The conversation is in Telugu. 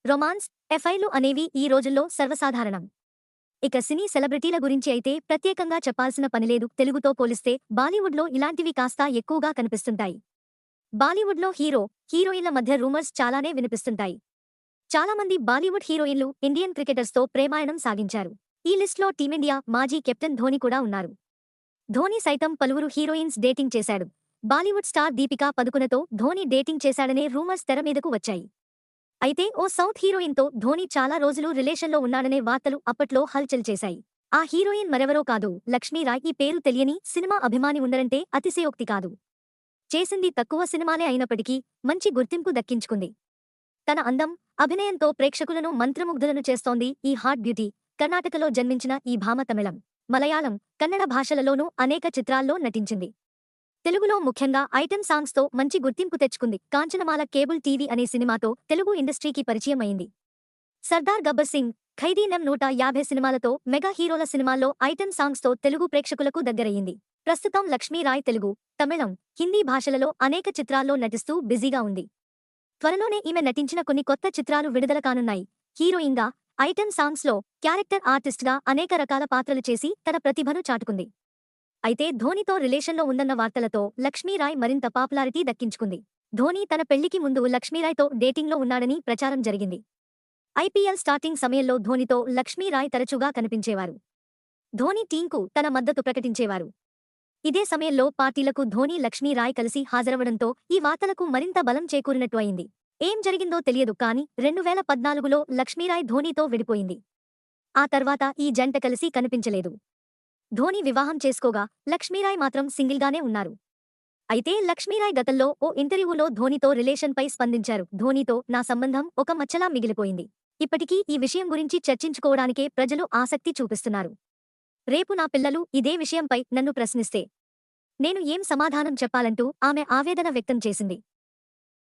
రొమాన్స్, ఎఫ్ఐలు అనేవి ఈ రోజుల్లో సర్వసాధారణం. ఇక సినీ సెలబ్రిటీల గురించి అయితే ప్రత్యేకంగా చెప్పాల్సిన పనిలేదు. తెలుగుతో పోలిస్తే బాలీవుడ్లో ఇలాంటివి కాస్త ఎక్కువగా కనిపిస్తుంటాయి. బాలీవుడ్లో హీరోయిన్ల మధ్య రూమర్స్ చాలానే వినిపిస్తుంటాయి. చాలామంది బాలీవుడ్ హీరోయిన్లు ఇండియన్ క్రికెటర్స్తో ప్రేమాయణం సాగించారు. ఈ లిస్ట్లో టీమిండియా మాజీ కెప్టెన్ ధోని కూడా ఉన్నారు. ధోని సైతం పలువురు హీరోయిన్స్ డేటింగ్ చేశాడు. బాలీవుడ్ స్టార్ దీపికా పదుకొనెతో ధోని డేటింగ్ చేశాడనే రూమర్స్ తెర మీదకు వచ్చాయి. అయితే ఓ సౌత్ హీరోయిన్తో ధోని చాలా రోజులు రిలేషన్లో ఉన్నాడనే వార్తలు అప్పట్లో హల్చల్ చేశాయి. ఆ హీరోయిన్ మరెవరో కాదు, లక్ష్మీరాయ్. ఈ పేరు తెలియని సినిమా అభిమాని ఉండరంటే అతిశయోక్తి కాదు. చేసింది తక్కువ సినిమాలే అయినప్పటికీ మంచి గుర్తింపు దక్కించుకుంది. తన అందం, అభినయంతో ప్రేక్షకులను మంత్రముగ్ధులను చేస్తోంది ఈ హాట్ బ్యూటీ. కర్ణాటకలో జన్మించిన ఈ భామ తమిళం, మలయాళం, కన్నడ భాషలలోనూ అనేక చిత్రాల్లో నటించింది. తెలుగులో ముఖ్యంగా ఐటెం సాంగ్స్తో మంచి గుర్తింపు తెచ్చుకుంది. కాంచనమాల కేబుల్ టీవీ అనే సినిమాతో తెలుగు ఇండస్ట్రీకి పరిచయం అయింది. సర్దార్ గబ్బర్ సింగ్, ఖైదీ నెం 150 సినిమాలతో మెగా హీరోల సినిమాల్లో ఐటెం సాంగ్స్తో తెలుగు ప్రేక్షకులకు దగ్గరయ్యింది. ప్రస్తుతం లక్ష్మీరాయ్ తెలుగు, తమిళం, హిందీ భాషలలో అనేక చిత్రాల్లో నటిస్తూ బిజీగా ఉంది. త్వరలోనే ఈమె నటించిన కొన్ని కొత్త చిత్రాలు విడుదల కానున్నాయి. హీరోయిన్గా, ఐటెం సాంగ్స్లో, క్యారెక్టర్ ఆర్టిస్ట్గా అనేక రకాల పాత్రలు చేసి తన ప్రతిభను చాటుకుంది. అయితే ధోనితో రిలేషన్లో ఉందన్న వార్తలతో లక్ష్మీరాయ్ మరింత పాపులారిటీ దక్కించుకుంది. ధోని తన పెళ్లికి ముందు లక్ష్మీరాయ్తో డేటింగ్లో ఉన్నాడని ప్రచారం జరిగింది. ఐపీఎల్ స్టార్టింగ్ సమయంలో ధోనితో లక్ష్మీరాయ్ తరచుగా కనిపించేవారు. ధోని టీంకు తన మద్దతు ప్రకటించేవారు. ఇదే సమయంలో పార్టీలకు ధోని, లక్ష్మీరాయ్ కలిసి హాజరవడంతో ఈ వార్తలకు మరింత బలం చేకూరినట్టు అయింది. ఏం జరిగిందో తెలియదు కానీ 2014లో లక్ష్మీరాయ్ ధోనితో విడిపోయింది. ఆ తర్వాత ఈ జంట కలిసి కనిపించలేదు. ధోని వివాహం చేసుకోగా లక్ష్మీరాయ్ మాత్రం సింగిల్గానే ఉన్నారు. అయితే లక్ష్మీరాయ్ గతంలో ఓ ఇంటర్వ్యూలో ధోనితో రిలేషన్పై స్పందించారు. ధోనితో నా సంబంధం ఒక మచ్చలా మిగిలిపోయింది. ఇప్పటికీ ఈ విషయం గురించి చర్చించుకోవడానికే ప్రజలు ఆసక్తి చూపిస్తున్నారు. రేపు నా పిల్లలు ఇదే విషయంపై నన్ను ప్రశ్నిస్తే నేను ఏం సమాధానం చెప్పాలంటూ ఆమె ఆవేదన వ్యక్తం చేసింది.